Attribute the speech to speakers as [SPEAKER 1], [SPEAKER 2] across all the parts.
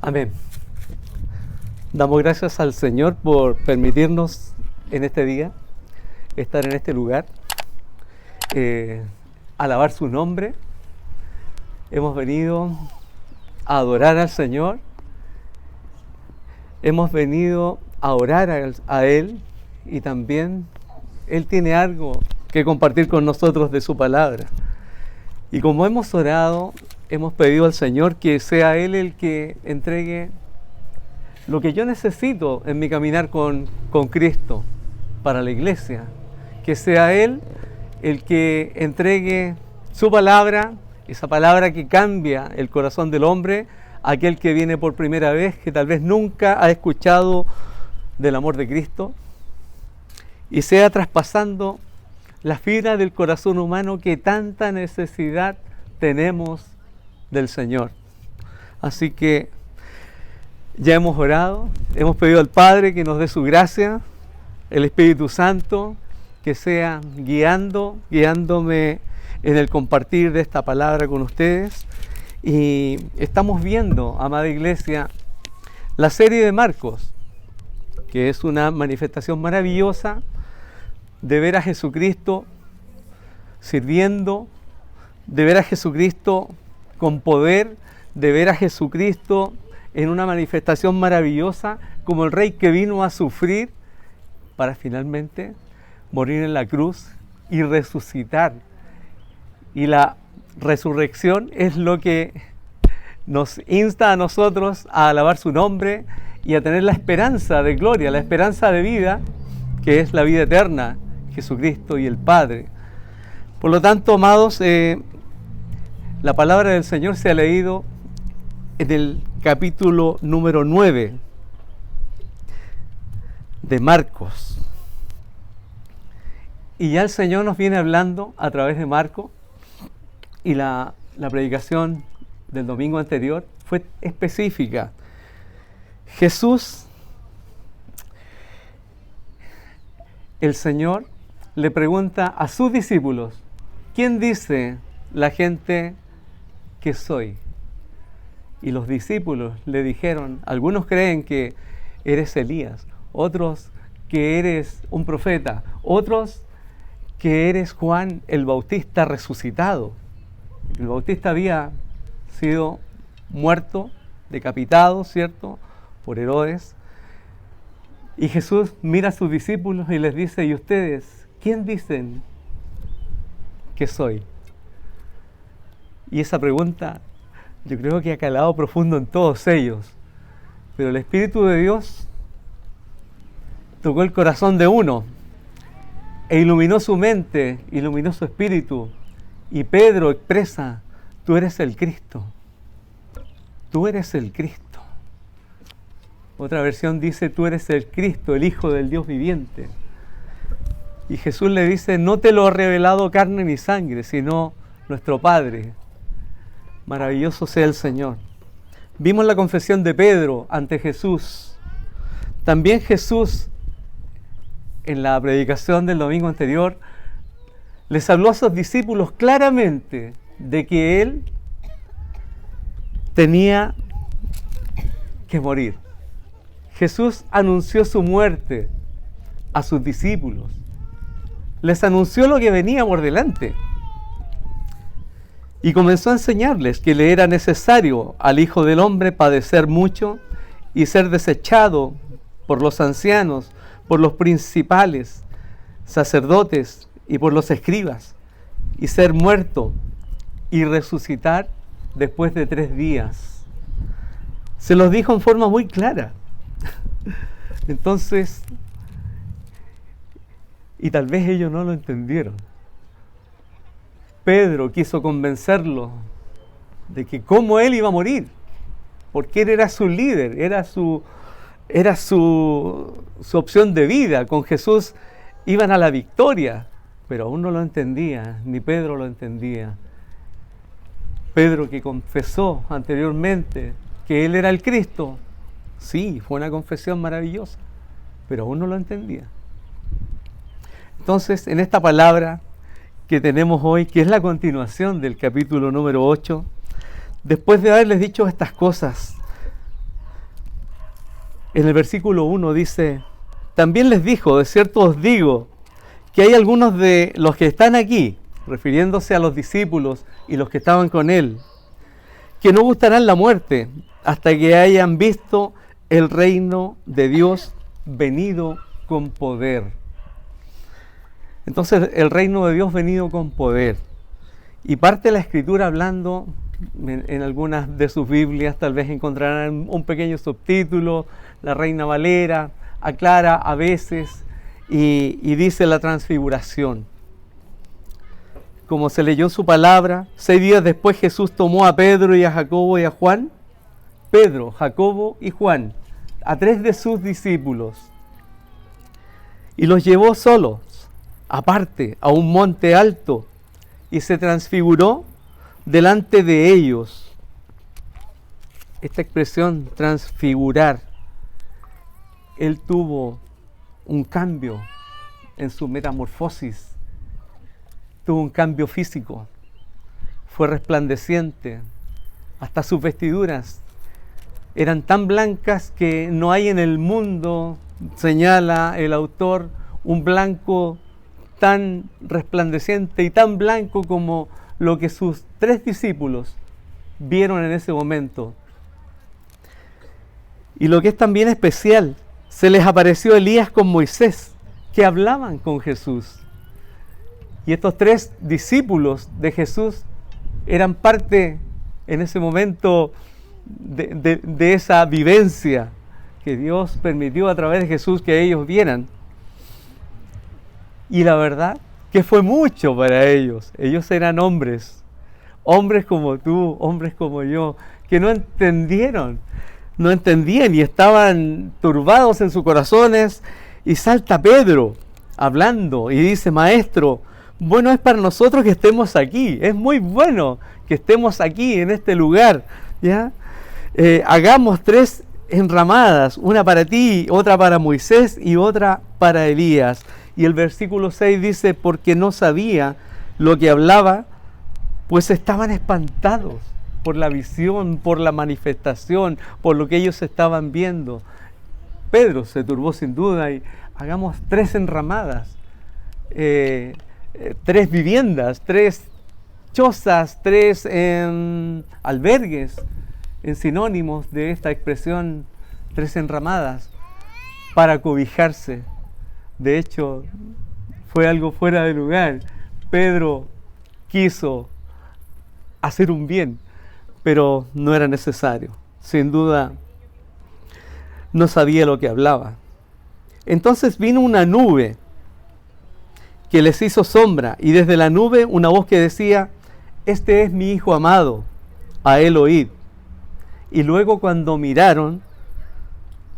[SPEAKER 1] Amén. Damos gracias al Señor por permitirnos en este día estar en este lugar, alabar su nombre. Hemos venido a adorar al Señor, hemos venido a orar a Él, y también Él tiene algo que compartir con nosotros de su palabra. Y como hemos orado, hemos pedido al Señor que sea Él el que entregue lo que yo necesito en mi caminar con Cristo para la iglesia. Que sea Él el que entregue su palabra, esa palabra que cambia el corazón del hombre, aquel que viene por primera vez, que tal vez nunca ha escuchado del amor de Cristo, y sea traspasando la fibra del corazón humano que tanta necesidad tenemos del Señor. Así que ya hemos orado, hemos pedido al Padre que nos dé su gracia, el Espíritu Santo que sea guiándome en el compartir de esta palabra con ustedes. Y estamos viendo, amada iglesia, la serie de Marcos, que es una manifestación maravillosa de ver a Jesucristo sirviendo, de ver a Jesucristo con poder, de ver a Jesucristo en una manifestación maravillosa como el Rey que vino a sufrir para finalmente morir en la cruz y resucitar. Y la resurrección es lo que nos insta a nosotros a alabar su nombre y a tener la esperanza de gloria, la esperanza de vida, que es la vida eterna, Jesucristo y el Padre. Por lo tanto, amados, la palabra del Señor se ha leído en el capítulo número 9 de Marcos. Y ya el Señor nos viene hablando a través de Marcos, y la predicación del domingo anterior fue específica. Jesús, el Señor, le pregunta a sus discípulos: ¿quién dice la gente que soy? Y los discípulos le dijeron: algunos creen que eres Elías, otros que eres un profeta, otros que eres Juan el Bautista resucitado. El Bautista había sido muerto, decapitado, ¿cierto?, por Herodes. Y Jesús mira a sus discípulos y les dice: ¿y ustedes quién dicen que soy? Y esa pregunta yo creo que ha calado profundo en todos ellos. Pero el Espíritu de Dios tocó el corazón de uno e iluminó su mente, iluminó su espíritu. Y Pedro expresa: tú eres el Cristo. Tú eres el Cristo. Otra versión dice: tú eres el Cristo, el Hijo del Dios viviente. Y Jesús le dice: no te lo ha revelado carne ni sangre, sino nuestro Padre. Maravilloso sea el Señor. Vimos la confesión de Pedro ante Jesús. También Jesús, en la predicación del domingo anterior, les habló a sus discípulos claramente de que Él tenía que morir. Jesús anunció su muerte a sus discípulos. Les anunció lo que venía por delante. Y comenzó a enseñarles que le era necesario al Hijo del Hombre padecer mucho y ser desechado por los ancianos, por los principales sacerdotes y por los escribas, y ser muerto y resucitar después de 3 días. Se los dijo en forma muy clara. Entonces, y tal vez ellos no lo entendieron. Pedro quiso convencerlo de que cómo él iba a morir, porque él era su líder, era su opción de vida. Con Jesús iban a la victoria, pero aún no lo entendía, ni Pedro lo entendía. Pedro, que confesó anteriormente que él era el Cristo, sí, fue una confesión maravillosa, pero aún no lo entendía. Entonces, en esta palabra que tenemos hoy, que es la continuación del capítulo número 8, después de haberles dicho estas cosas, En el versículo 1 dice: también les dijo, de cierto os digo, que hay algunos de los que están aquí, refiriéndose a los discípulos y los que estaban con él, que no gustarán la muerte hasta que hayan visto el reino de Dios venido con poder. Entonces, el reino de Dios venido con poder. Y parte de la Escritura hablando, en algunas de sus Biblias tal vez encontrarán un pequeño subtítulo, la Reina Valera aclara a veces y dice la transfiguración. Como se leyó en su palabra, 6 días después Jesús tomó a Pedro y a Jacobo y a Juan, Pedro, Jacobo y Juan, a 3 de sus discípulos, y los llevó solos, aparte, a un monte alto, y se transfiguró delante de ellos. Esta expresión, transfigurar, él tuvo un cambio en su metamorfosis, tuvo un cambio físico, fue resplandeciente, hasta sus vestiduras eran tan blancas que no hay en el mundo, señala el autor, un blanco tan resplandeciente y tan blanco como lo que sus 3 discípulos vieron en ese momento. Y lo que es también especial, se les apareció Elías con Moisés, que hablaban con Jesús. Y estos 3 discípulos de Jesús eran parte en ese momento de esa vivencia que Dios permitió a través de Jesús que ellos vieran. Y la verdad que fue mucho para ellos. Ellos eran hombres como tú, hombres como yo, que no entendían y estaban turbados en sus corazones. Y salta Pedro hablando y dice: maestro, bueno es para nosotros que estemos aquí, es muy bueno que estemos aquí en este lugar, ¿ya? Hagamos 3 enramadas, una para ti, otra para Moisés y otra para Elías. Y el versículo 6 dice: porque no sabía lo que hablaba, pues estaban espantados por la visión, por la manifestación, por lo que ellos estaban viendo. Pedro se turbó sin duda y hagamos 3 enramadas, 3 viviendas, 3 chozas, 3 albergues, en sinónimos de esta expresión, 3 enramadas, para cobijarse. De hecho, fue algo fuera de lugar. Pedro quiso hacer un bien, pero no era necesario. Sin duda, no sabía lo que hablaba. Entonces vino una nube que les hizo sombra, y desde la nube una voz que decía: este es mi Hijo amado, a él oíd. Y luego, cuando miraron,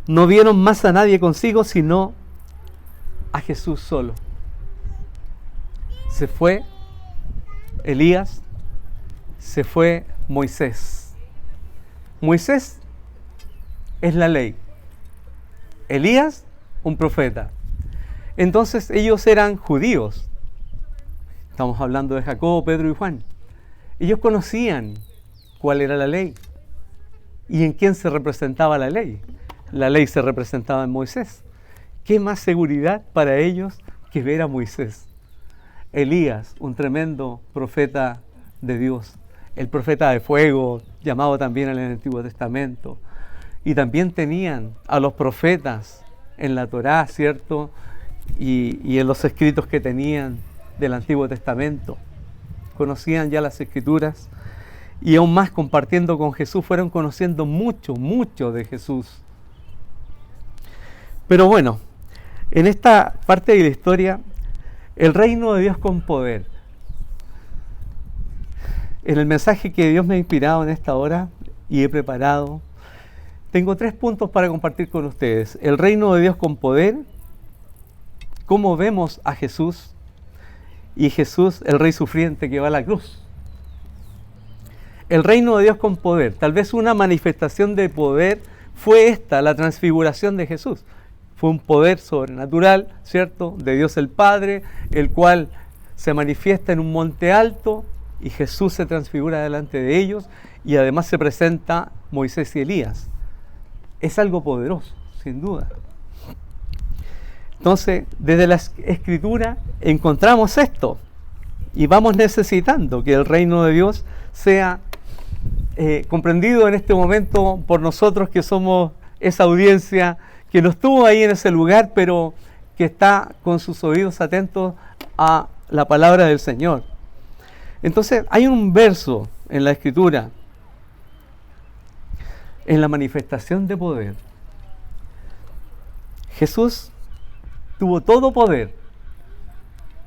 [SPEAKER 1] no vieron más a nadie consigo, sino a Jesús solo. Se fue Elías, se fue Moisés. Moisés es la ley, Elías un profeta. Entonces ellos eran judíos. Estamos hablando de Jacobo, Pedro y Juan. Ellos conocían cuál era la ley y en quién se representaba la ley. La ley se representaba en Moisés. ¿Qué más seguridad para ellos que ver a Moisés? Elías, un tremendo profeta de Dios, el profeta de fuego, llamado también en el Antiguo Testamento. Y también tenían a los profetas en la Torá, ¿cierto? Y en los escritos que tenían del Antiguo Testamento. Conocían ya las Escrituras y aún más, compartiendo con Jesús, fueron conociendo mucho de Jesús. Pero bueno, en esta parte de la historia, el reino de Dios con poder. En el mensaje que Dios me ha inspirado en esta hora y he preparado, tengo 3 puntos para compartir con ustedes. El reino de Dios con poder, cómo vemos a Jesús, y Jesús, el Rey sufriente que va a la cruz. El reino de Dios con poder, tal vez una manifestación de poder fue esta, la transfiguración de Jesús. Fue un poder sobrenatural, ¿cierto?, de Dios el Padre, el cual se manifiesta en un monte alto y Jesús se transfigura delante de ellos, y además se presenta Moisés y Elías. Es algo poderoso, sin duda. Entonces, desde la Escritura encontramos esto y vamos necesitando que el reino de Dios sea comprendido en este momento por nosotros que somos esa audiencia que no estuvo ahí en ese lugar, pero que está con sus oídos atentos a la palabra del Señor. Entonces, hay un verso en la Escritura, en la manifestación de poder. Jesús tuvo todo poder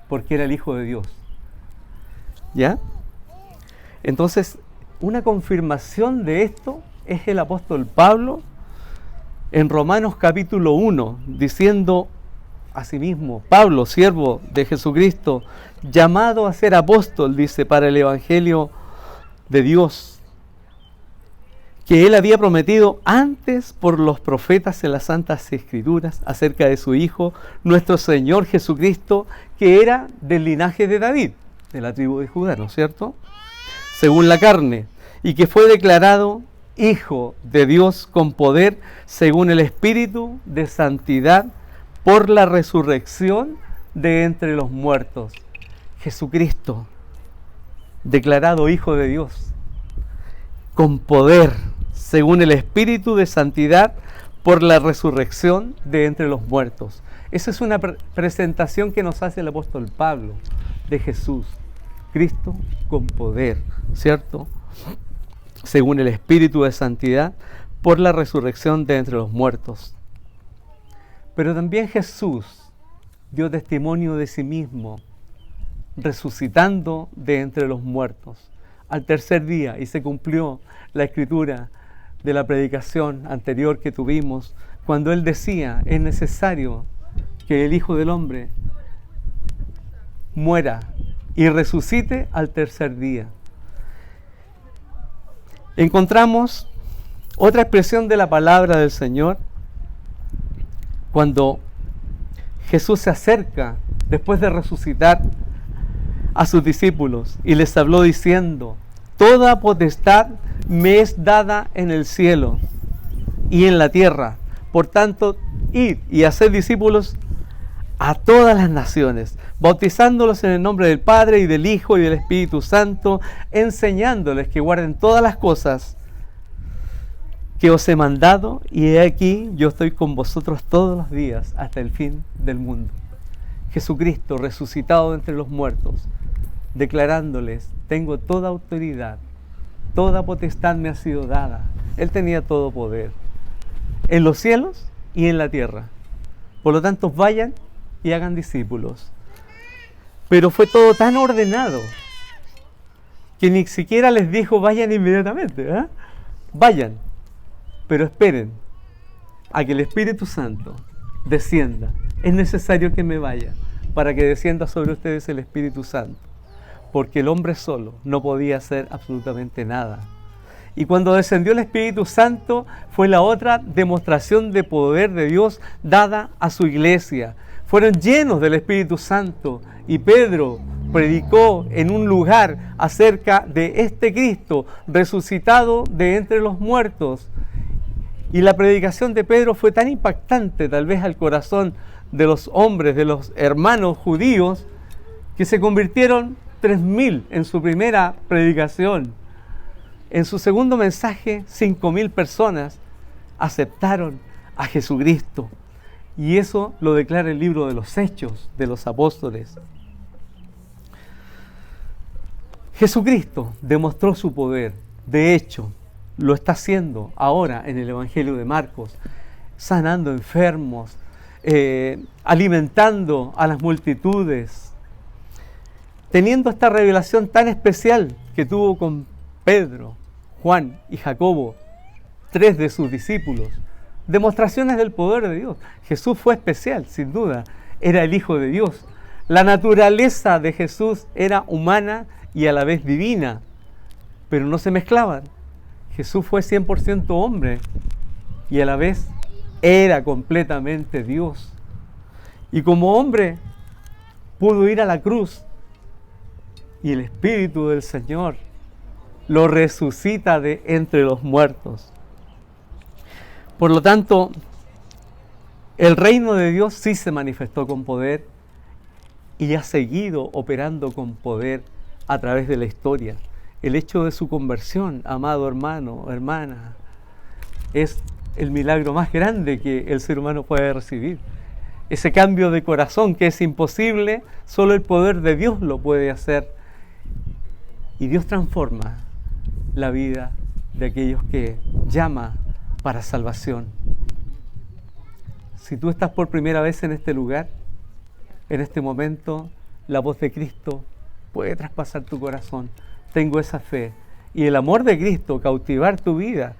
[SPEAKER 1] porque era el Hijo de Dios. ¿Ya? Entonces, una confirmación de esto es el apóstol Pablo en Romanos capítulo 1, diciendo asimismo, Pablo, siervo de Jesucristo, llamado a ser apóstol, dice, para el Evangelio de Dios, que él había prometido antes por los profetas en las Santas Escrituras acerca de su Hijo, nuestro Señor Jesucristo, que era del linaje de David, de la tribu de Judá, ¿no es cierto?, según la carne, y que fue declarado Hijo de Dios con poder, según el Espíritu de santidad, por la resurrección de entre los muertos. Jesucristo, declarado Hijo de Dios, con poder, según el Espíritu de santidad, por la resurrección de entre los muertos. Esa es una presentación que nos hace el apóstol Pablo de Jesús, Cristo con poder, ¿cierto?, según el Espíritu de santidad, por la resurrección de entre los muertos. Pero también Jesús dio testimonio de sí mismo, resucitando de entre los muertos al tercer día, y se cumplió la escritura de la predicación anterior que tuvimos, cuando Él decía, es necesario que el Hijo del Hombre muera y resucite al tercer día. Encontramos otra expresión de la palabra del Señor cuando Jesús se acerca después de resucitar a sus discípulos y les habló diciendo: toda potestad me es dada en el cielo y en la tierra. Por tanto, id y haced discípulos a todas las naciones, bautizándolos en el nombre del Padre y del Hijo y del Espíritu Santo, enseñándoles que guarden todas las cosas que os he mandado, y he aquí, yo estoy con vosotros todos los días hasta el fin del mundo. Jesucristo resucitado entre los muertos, declarándoles: tengo toda autoridad, toda potestad me ha sido dada. Él tenía todo poder en los cielos y en la tierra. Por lo tanto, vayan y hagan discípulos. Pero fue todo tan ordenado que ni siquiera les dijo vayan inmediatamente, ¿eh? Vayan, pero esperen a que el Espíritu Santo descienda. Es necesario que me vaya para que descienda sobre ustedes el Espíritu Santo, porque el hombre solo no podía hacer absolutamente nada. Y cuando descendió el Espíritu Santo, fue la otra demostración de poder de Dios dada a su iglesia. Fueron llenos del Espíritu Santo, y Pedro predicó en un lugar acerca de este Cristo resucitado de entre los muertos. Y la predicación de Pedro fue tan impactante, tal vez al corazón de los hombres, de los hermanos judíos, que se convirtieron 3.000 en su primera predicación. En su segundo mensaje, 5.000 personas aceptaron a Jesucristo. Y eso lo declara el libro de los Hechos de los Apóstoles. Jesucristo demostró su poder. De hecho, lo está haciendo ahora en el Evangelio de Marcos, sanando enfermos, alimentando a las multitudes, teniendo esta revelación tan especial que tuvo con Pedro, Juan y Jacobo, 3 de sus discípulos. Demostraciones del poder de Dios. Jesús fue especial, sin duda. Era el Hijo de Dios. La naturaleza de Jesús era humana y a la vez divina, pero no se mezclaban. Jesús fue 100% hombre y a la vez era completamente Dios. Y como hombre pudo ir a la cruz, y el Espíritu del Señor lo resucita de entre los muertos. Por lo tanto, El reino de Dios sí se manifestó con poder y ha seguido operando con poder a través de la historia. El hecho de su conversión, amado hermano, hermana, es el milagro más grande que el ser humano puede recibir. Ese cambio de corazón que es imposible, solo el poder de Dios lo puede hacer. Y Dios transforma la vida de aquellos que llama para salvación. Si tú estás por primera vez en este lugar, en este momento, la voz de Cristo puede traspasar tu corazón. Tengo esa fe. Y el amor de Cristo cautivar tu vida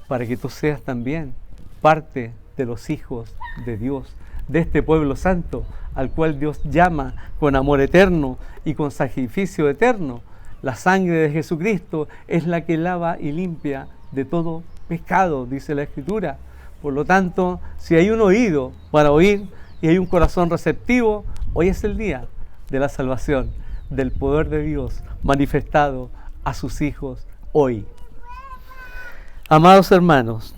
[SPEAKER 1] para que tú seas también parte de los hijos de Dios, de este pueblo santo al cual Dios llama con amor eterno y con sacrificio eterno. La sangre de Jesucristo es la que lava y limpia de todo pecado, dice la Escritura. Por lo tanto, si hay un oído para oír y hay un corazón receptivo, hoy es el día de la salvación, del poder de Dios manifestado a sus hijos hoy. Amados hermanos,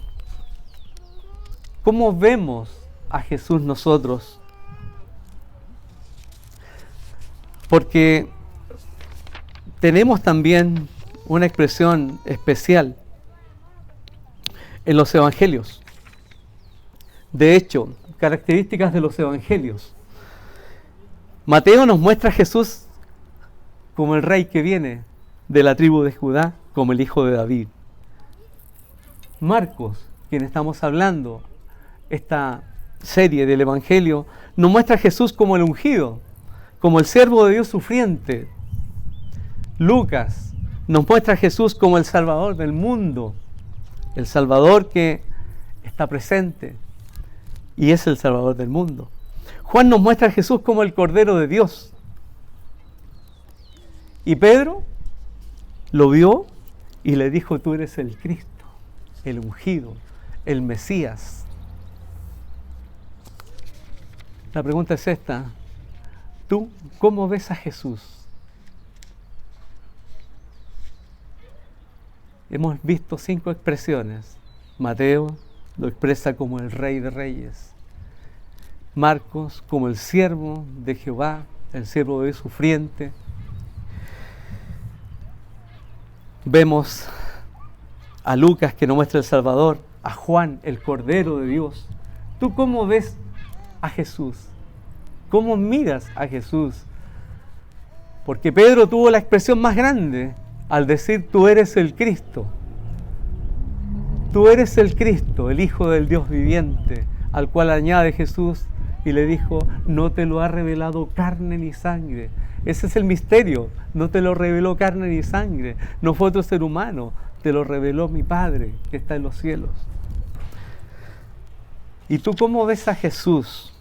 [SPEAKER 1] ¿cómo vemos a Jesús nosotros? Porque tenemos también una expresión especial en los evangelios. De hecho, características de los evangelios. Mateo nos muestra a Jesús como el rey que viene de la tribu de Judá, como el hijo de David. Marcos, quien estamos hablando, esta serie del evangelio, nos muestra a Jesús como el ungido, como el siervo de Dios sufriente. Lucas nos muestra a Jesús como el Salvador del mundo, el Salvador que está presente y es el Salvador del mundo. Juan nos muestra a Jesús como el Cordero de Dios. Y Pedro lo vio y le dijo: tú eres el Cristo, el ungido, el Mesías. La pregunta es esta: ¿tú cómo ves a Jesús? Hemos visto 5 expresiones. Mateo lo expresa como el Rey de Reyes. Marcos como el siervo de Jehová, el siervo de Dios sufriente. Vemos a Lucas que nos muestra el Salvador, a Juan el Cordero de Dios. ¿Tú cómo ves a Jesús? ¿Cómo miras a Jesús? Porque Pedro tuvo la expresión más grande al decir: tú eres el Cristo. Tú eres el Cristo, el Hijo del Dios viviente, al cual añade Jesús y le dijo: no te lo ha revelado carne ni sangre. Ese es el misterio, no te lo reveló carne ni sangre, no fue otro ser humano, te lo reveló mi Padre que está en los cielos. ¿Y tú cómo ves a Jesús?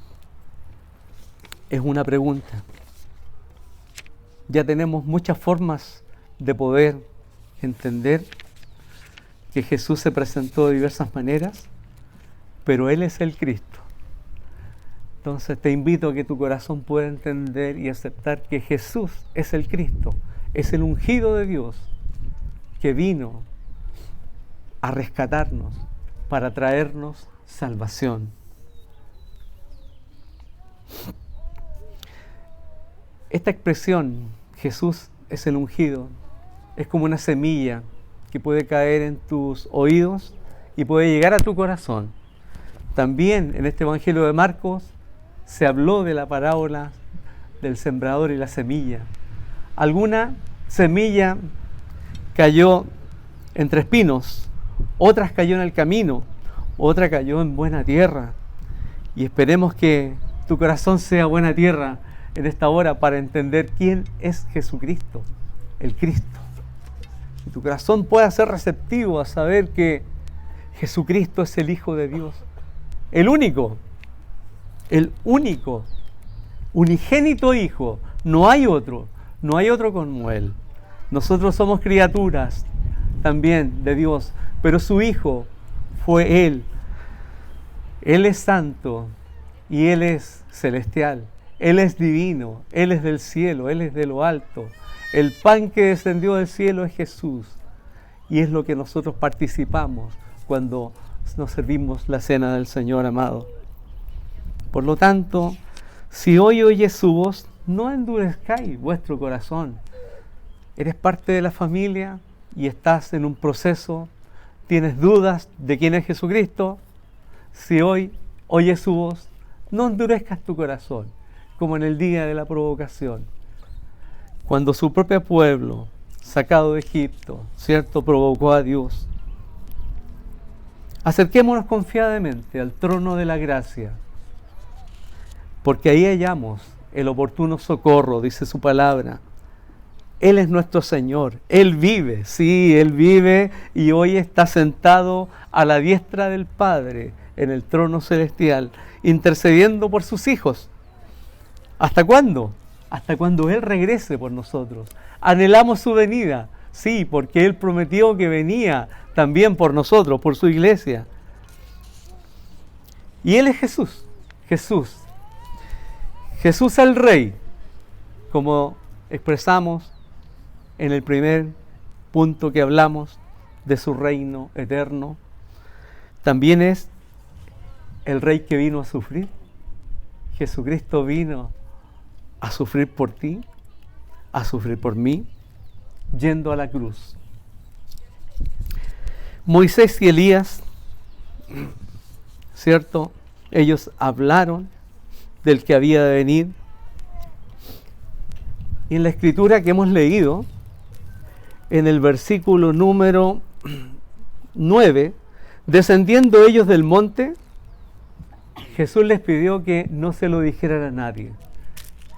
[SPEAKER 1] Es una pregunta. Ya tenemos muchas formas de poder entender que Jesús se presentó de diversas maneras, pero Él es el Cristo. Entonces te invito a que tu corazón pueda entender y aceptar que Jesús es el Cristo, es el ungido de Dios que vino a rescatarnos para traernos salvación. Esta expresión, Jesús es el ungido, es como una semilla que puede caer en tus oídos y puede llegar a tu corazón. También en este Evangelio de Marcos se habló de la parábola del sembrador y la semilla. Alguna semilla cayó entre espinos, otras cayó en el camino, otra cayó en buena tierra. Y esperemos que tu corazón sea buena tierra en esta hora para entender quién es Jesucristo, el Cristo. Y tu corazón pueda ser receptivo a saber que Jesucristo es el Hijo de Dios, el único, unigénito Hijo. No hay otro como Él. Nosotros somos criaturas también de Dios, pero su Hijo fue Él. Él es santo y Él es celestial. Él es divino, Él es del cielo, Él es de lo alto. El pan que descendió del cielo es Jesús y es lo que nosotros participamos cuando nos servimos la cena del Señor amado. Por lo tanto, si hoy oyes su voz, no endurezcáis vuestro corazón. Eres parte de la familia y estás en un proceso, tienes dudas de quién es Jesucristo. Si hoy oyes su voz, no endurezcas tu corazón, como en el día de la provocación. Cuando su propio pueblo, sacado de Egipto, ¿cierto?, provocó a Dios. Acerquémonos confiadamente al trono de la gracia, porque ahí hallamos el oportuno socorro, dice su palabra. Él es nuestro Señor, Él vive, sí, Él vive y hoy está sentado a la diestra del Padre en el trono celestial, intercediendo por sus hijos. ¿Hasta cuándo? Hasta cuando Él regrese por nosotros. Anhelamos su venida, sí, porque Él prometió que venía también por nosotros, por su iglesia. Y Él es Jesús, Jesús el Rey, como expresamos en el primer punto que hablamos de su reino eterno. También es el Rey que vino a sufrir. Jesucristo vino a sufrir por ti, a sufrir por mí, yendo a la cruz. Moisés y Elías, ¿cierto? Ellos hablaron del que había de venir. Y en la escritura que hemos leído, en el versículo número 9, descendiendo ellos del monte, Jesús les pidió que no se lo dijeran a nadie.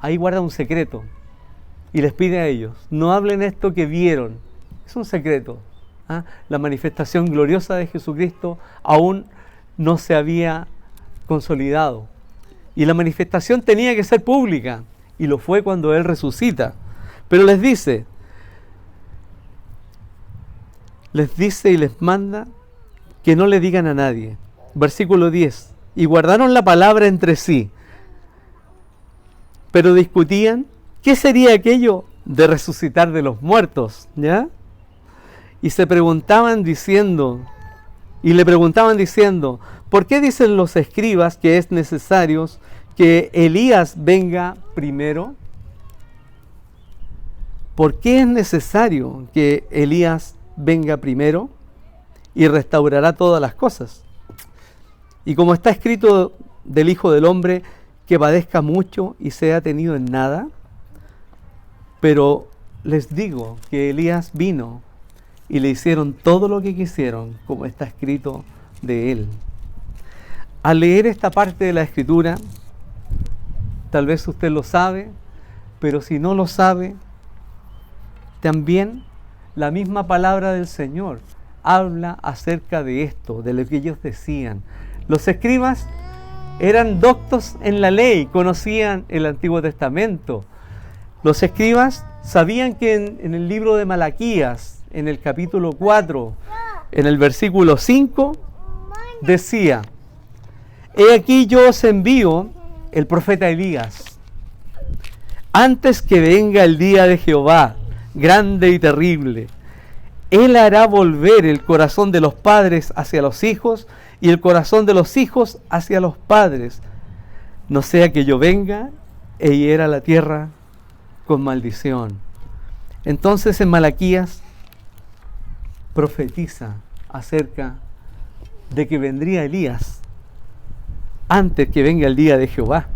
[SPEAKER 1] Ahí guarda un secreto y les pide a ellos, no hablen esto que vieron, es un secreto. La manifestación gloriosa de Jesucristo aún no se había consolidado y la manifestación tenía que ser pública y lo fue cuando Él resucita. Pero les dice y les manda que no le digan a nadie. Versículo 10, y guardaron la palabra entre sí, pero discutían qué sería aquello de resucitar de los muertos, ¿ya? Y le preguntaban diciendo, ¿por qué dicen los escribas que es necesario que Elías venga primero? ¿Por qué es necesario que Elías venga primero y restaurará todas las cosas? Y como está escrito del Hijo del Hombre, que padezca mucho y sea tenido en nada. Pero les digo que Elías vino y le hicieron todo lo que quisieron, como está escrito de él. Al leer esta parte de la Escritura, tal vez usted lo sabe, pero si no lo sabe, también la misma palabra del Señor habla acerca de esto, de lo que ellos decían. Los escribas eran doctos en la ley, conocían el Antiguo Testamento. Los escribas sabían que en el libro de Malaquías, en el capítulo 4, en el versículo 5, decía: he aquí yo os envío el profeta Elías, antes que venga el día de Jehová, grande y terrible. Él hará volver el corazón de los padres hacia los hijos y el corazón de los hijos hacia los padres, no sea que yo venga e hiera la tierra con maldición. Entonces en Malaquías profetiza acerca de que vendría Elías antes que venga el día de Jehová.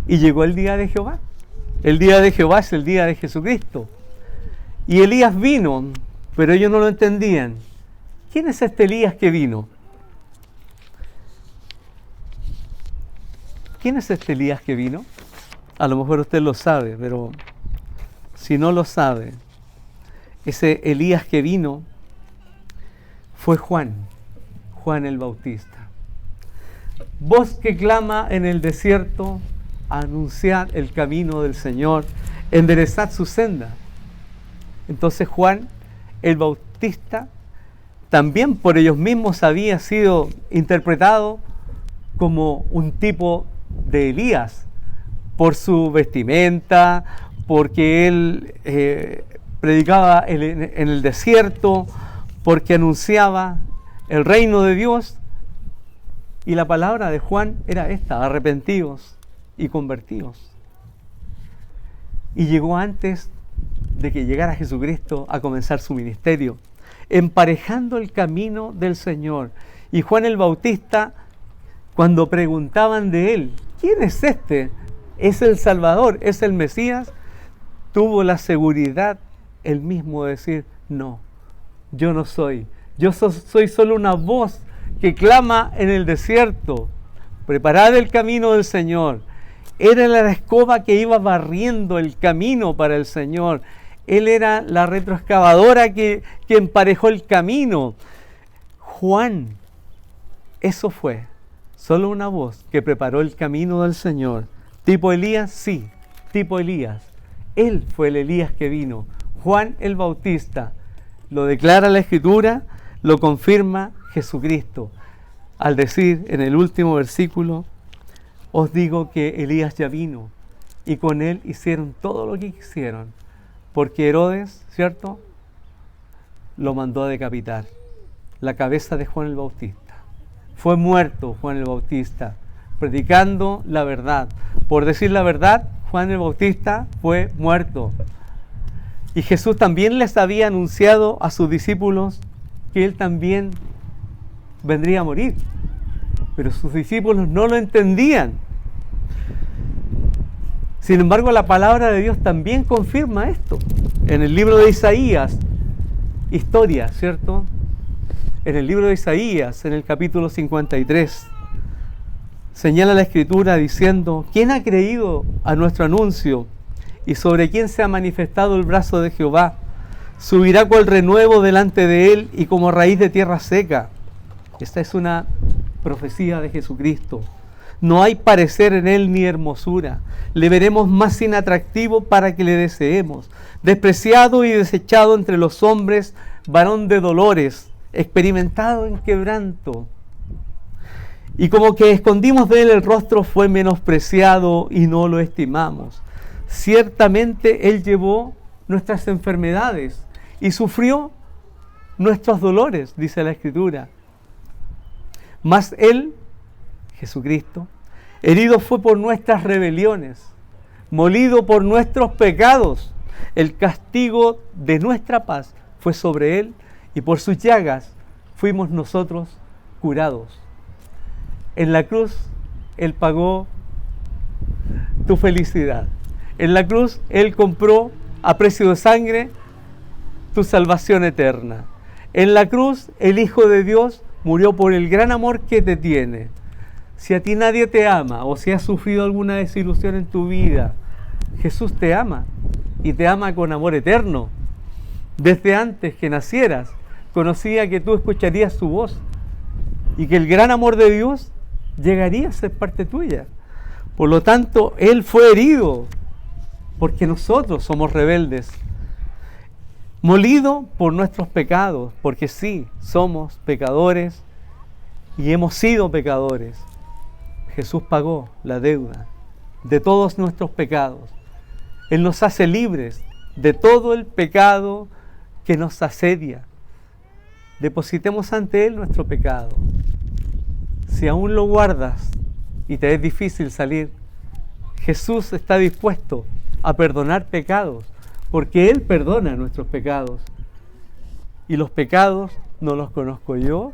[SPEAKER 1] Y llegó el día de Jehová. El día de Jehová es el día de Jesucristo. Y Elías vino, pero ellos no lo entendían. ¿Quién es este Elías que vino? ¿Quién es este Elías que vino? A lo mejor usted lo sabe, pero si no lo sabe, ese Elías que vino fue Juan el Bautista. Voz que clama en el desierto, anunciad el camino del Señor, enderezad su senda. Entonces Juan el Bautista también por ellos mismos había sido interpretado como un tipo de Elías, por su vestimenta, porque él predicaba en el desierto, porque anunciaba el reino de Dios Y la palabra de Juan era esta: arrepentidos y convertidos. Y llegó antes de que llegara Jesucristo a comenzar su ministerio, emparejando el camino del Señor. Y Juan el Bautista, cuando preguntaban de él, ¿quién es este? ¿Es el Salvador? ¿Es el Mesías? Tuvo la seguridad él mismo de decir, no, yo no soy. Yo soy solo una voz que clama en el desierto. Preparad el camino del Señor. Era la escoba que iba barriendo el camino para el Señor. Él era la retroexcavadora que emparejó el camino. Juan, eso fue, solo una voz que preparó el camino del Señor. ¿Tipo Elías? Sí, tipo Elías. Él fue el Elías que vino. Juan el Bautista. Lo declara la Escritura, lo confirma Jesucristo. Al decir en el último versículo, os digo que Elías ya vino y con él hicieron todo lo que quisieron, porque Herodes, ¿cierto?, lo mandó a decapitar, la cabeza de Juan el Bautista. Fue muerto Juan el Bautista, predicando la verdad. Por decir la verdad, Juan el Bautista fue muerto. Y Jesús también les había anunciado a sus discípulos que él también vendría a morir. Pero sus discípulos no lo entendían. Sin embargo, la palabra de Dios también confirma esto. En el libro de Isaías, historia, ¿cierto? En el libro de Isaías, en el capítulo 53, señala la Escritura diciendo, ¿quién ha creído a nuestro anuncio? ¿Y sobre quién se ha manifestado el brazo de Jehová? Subirá cual renuevo delante de él y como raíz de tierra seca. Esta es una profecía de Jesucristo. No hay parecer en él ni hermosura. Le veremos más inatractivo para que le deseemos. Despreciado y desechado entre los hombres, varón de dolores, experimentado en quebranto. Y como que escondimos de él el rostro, fue menospreciado y no lo estimamos. Ciertamente él llevó nuestras enfermedades y sufrió nuestros dolores, dice la Escritura. Mas él, Jesucristo, herido fue por nuestras rebeliones, molido por nuestros pecados. El castigo de nuestra paz fue sobre él y por sus llagas fuimos nosotros curados. En la cruz él pagó tu felicidad. En la cruz él compró a precio de sangre tu salvación eterna. En la cruz el Hijo de Dios murió por el gran amor que te tiene. Si a ti nadie te ama o si has sufrido alguna desilusión en tu vida, Jesús te ama y te ama con amor eterno. Desde antes que nacieras, conocía que tú escucharías su voz y que el gran amor de Dios llegaría a ser parte tuya. Por lo tanto, él fue herido porque nosotros somos rebeldes. Molido por nuestros pecados, porque sí, somos pecadores y hemos sido pecadores. Jesús pagó la deuda de todos nuestros pecados. Él nos hace libres de todo el pecado que nos asedia. Depositemos ante Él nuestro pecado. Si aún lo guardas y te es difícil salir, Jesús está dispuesto a perdonar pecados, porque Él perdona nuestros pecados. Y los pecados no los conozco yo,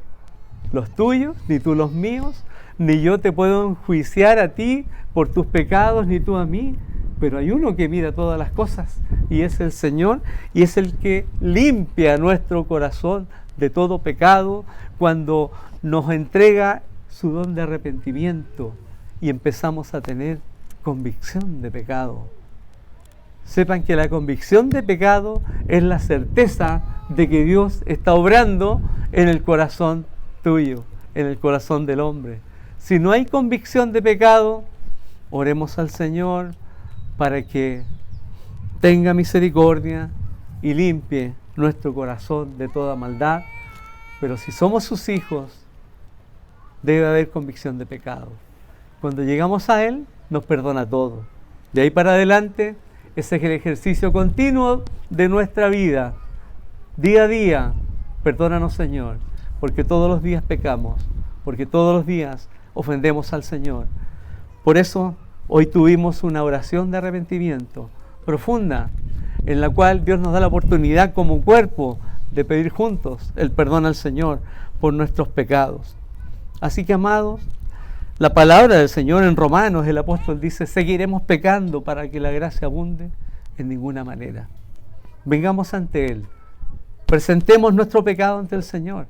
[SPEAKER 1] los tuyos, ni tú los míos, ni yo te puedo enjuiciar a ti por tus pecados, ni tú a mí. Pero hay uno que mira todas las cosas, y es el Señor, y es el que limpia nuestro corazón de todo pecado cuando nos entrega su don de arrepentimiento y empezamos a tener convicción de pecado. Sepan que la convicción de pecado es la certeza de que Dios está obrando en el corazón tuyo, en el corazón del hombre. Si no hay convicción de pecado, oremos al Señor para que tenga misericordia y limpie nuestro corazón de toda maldad. Pero si somos sus hijos, debe haber convicción de pecado. Cuando llegamos a Él, nos perdona todo. De ahí para adelante, ese es el ejercicio continuo de nuestra vida. Día a día, perdónanos, Señor, porque todos los días pecamos, porque todos los días ofendemos al Señor. Por eso hoy tuvimos una oración de arrepentimiento profunda, en la cual Dios nos da la oportunidad como cuerpo de pedir juntos el perdón al Señor por nuestros pecados. Así que, amados, la palabra del Señor en Romanos, el apóstol dice: ¿seguiremos pecando para que la gracia abunde? En ninguna manera. Vengamos ante Él, presentemos nuestro pecado ante el Señor,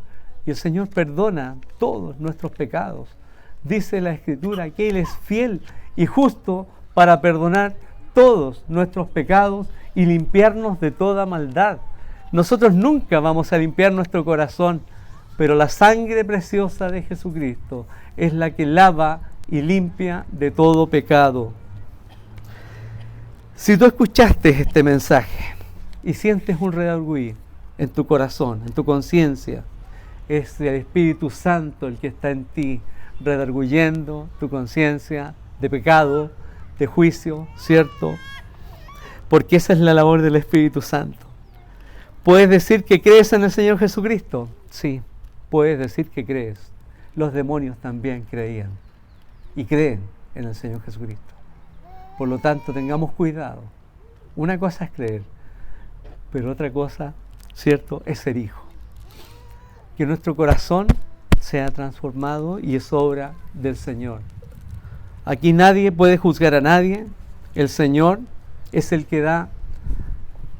[SPEAKER 1] y el Señor perdona todos nuestros pecados. Dice la Escritura que Él es fiel y justo para perdonar todos nuestros pecados y limpiarnos de toda maldad. Nosotros nunca vamos a limpiar nuestro corazón, pero la sangre preciosa de Jesucristo es la que lava y limpia de todo pecado. Si tú escuchaste este mensaje y sientes un redarguir en tu corazón, en tu conciencia, es el Espíritu Santo el que está en ti, redarguyendo tu conciencia de pecado, de juicio, ¿cierto? Porque esa es la labor del Espíritu Santo. ¿Puedes decir que crees en el Señor Jesucristo? Sí, puedes decir que crees. Los demonios también creían y creen en el Señor Jesucristo. Por lo tanto, tengamos cuidado. Una cosa es creer, pero otra cosa, ¿cierto?, es ser hijo. Que nuestro corazón sea transformado y es obra del Señor. Aquí nadie puede juzgar a nadie. El Señor es el que da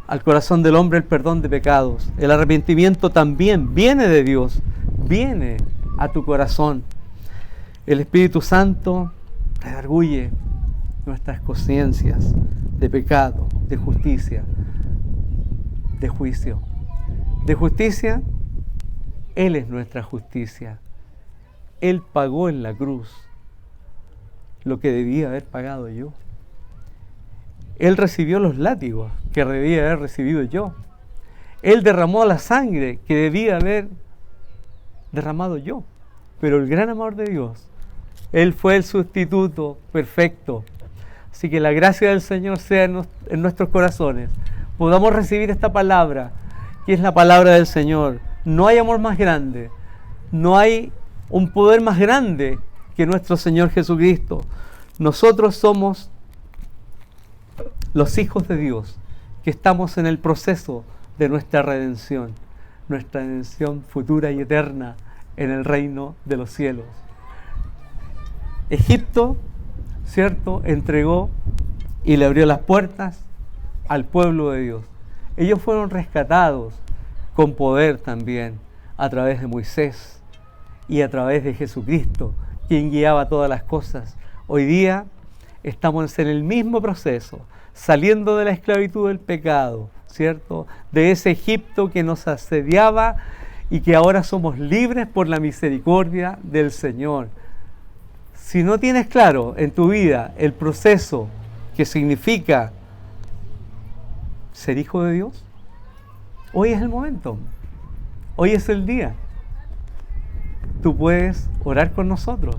[SPEAKER 1] al corazón del hombre el perdón de pecados. El arrepentimiento también viene de Dios, viene a tu corazón. El Espíritu Santo redarguye nuestras conciencias de pecado, de justicia, de juicio. De justicia, Él es nuestra justicia. Él pagó en la cruz lo que debía haber pagado yo. Él recibió los látigos que debía haber recibido yo. Él derramó la sangre que debía haber derramado yo. Pero el gran amor de Dios, Él fue el sustituto perfecto. Así que la gracia del Señor sea en nuestros corazones. Podamos recibir esta palabra, que es la palabra del Señor. No hay amor más grande, no hay un poder más grande que nuestro Señor Jesucristo. Nosotros somos los hijos de Dios, que estamos en el proceso de nuestra redención futura y eterna en el reino de los cielos. Egipto, ¿cierto?, entregó y le abrió las puertas al pueblo de Dios. Ellos fueron rescatados con poder también a través de Moisés y a través de Jesucristo, quien guiaba todas las cosas. Hoy día estamos en el mismo proceso, saliendo de la esclavitud del pecado, ¿cierto?, de ese Egipto que nos asediaba y que ahora somos libres por la misericordia del Señor. Si no tienes claro en tu vida el proceso que significa ser hijo de Dios, hoy es el momento, hoy es el día. Tú puedes orar con nosotros.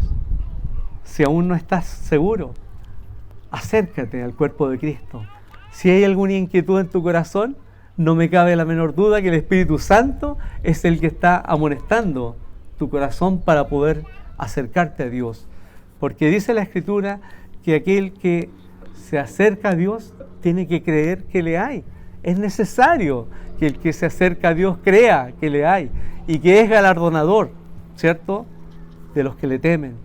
[SPEAKER 1] Si aún no estás seguro, acércate al cuerpo de Cristo. Si hay alguna inquietud en tu corazón, no me cabe la menor duda que el Espíritu Santo es el que está amonestando tu corazón para poder acercarte a Dios. Porque dice la Escritura que aquel que se acerca a Dios tiene que creer que le hay. Es necesario que el que se acerca a Dios crea que le hay y que es galardonador, ¿cierto?, de los que le temen,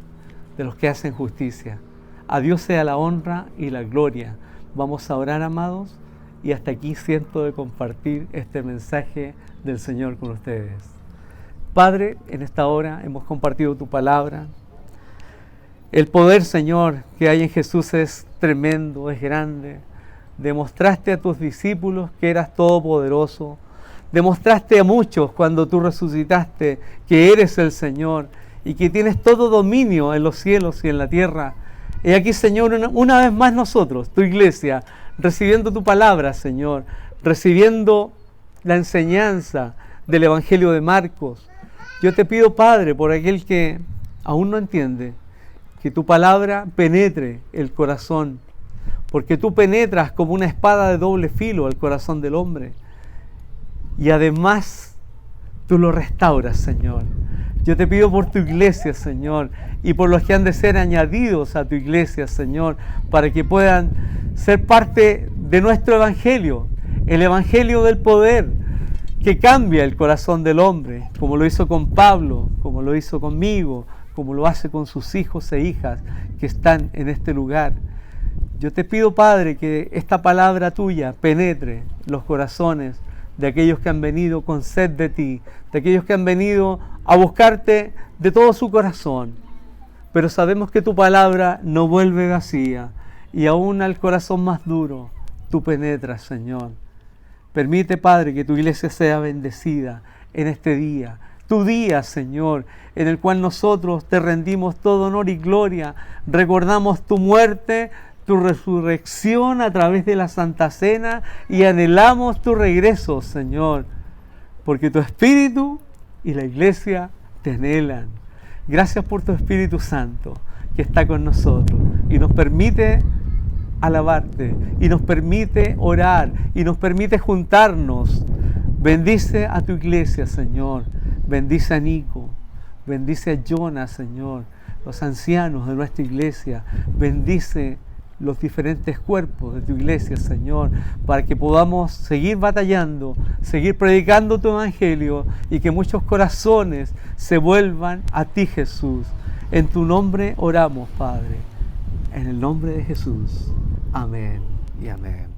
[SPEAKER 1] de los que hacen justicia. A Dios sea la honra y la gloria. Vamos a orar, amados, y hasta aquí siento de compartir este mensaje del Señor con ustedes. Padre, en esta hora hemos compartido tu palabra. El poder, Señor, que hay en Jesús es tremendo, es grande. Demostraste a tus discípulos que eras todopoderoso. Demostraste a muchos cuando tú resucitaste que eres el Señor y que tienes todo dominio en los cielos y en la tierra. Y aquí, Señor, una vez más nosotros, tu iglesia, recibiendo tu palabra, Señor, recibiendo la enseñanza del Evangelio de Marcos. Yo te pido, Padre, por aquel que aún no entiende, que tu palabra penetre el corazón, porque tú penetras como una espada de doble filo al corazón del hombre. Y además, tú lo restauras, Señor. Yo te pido por tu iglesia, Señor, y por los que han de ser añadidos a tu iglesia, Señor, para que puedan ser parte de nuestro evangelio, el evangelio del poder, que cambia el corazón del hombre, como lo hizo con Pablo, como lo hizo conmigo, como lo hace con sus hijos e hijas que están en este lugar. Yo te pido, Padre, que esta palabra tuya penetre los corazones de aquellos que han venido con sed de ti, de aquellos que han venido a buscarte de todo su corazón. Pero sabemos que tu palabra no vuelve vacía, y aún al corazón más duro, tú penetras, Señor. Permite, Padre, que tu iglesia sea bendecida en este día. Tu día, Señor, en el cual nosotros te rendimos todo honor y gloria. Recordamos tu muerte, tu resurrección a través de la Santa Cena y anhelamos tu regreso, Señor, porque tu Espíritu y la iglesia te anhelan. Gracias por tu Espíritu Santo que está con nosotros y nos permite alabarte y nos permite orar y nos permite juntarnos. Bendice a tu iglesia, Señor. Bendice a Nico. Bendice a Jonas, Señor. Los ancianos de nuestra iglesia. Bendice los diferentes cuerpos de tu iglesia, Señor, para que podamos seguir batallando, seguir predicando tu evangelio y que muchos corazones se vuelvan a ti, Jesús. En tu nombre oramos, Padre. En el nombre de Jesús. Amén y amén.